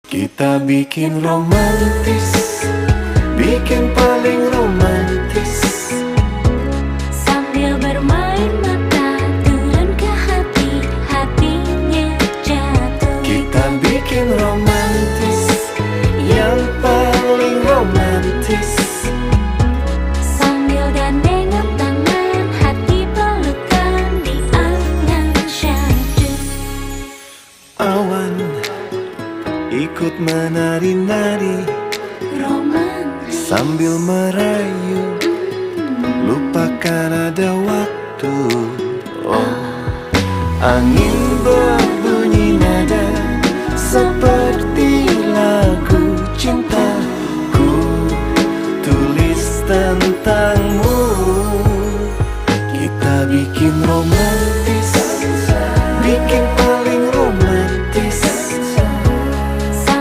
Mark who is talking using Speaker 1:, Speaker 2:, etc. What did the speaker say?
Speaker 1: Kita bikin romantis, bikin paling romantis,
Speaker 2: sambil bermain mata turun ke hati, hatinya jatuh.
Speaker 1: kita bikin romantis, yang paling romantis,
Speaker 2: Sambil gandengan tangan, hati pelukan di angan syahdu.
Speaker 1: awan ikut menari-nari
Speaker 2: Romantis
Speaker 1: sambil merayu, lupakan ada waktu. Oh, angin berbunyi nada seperti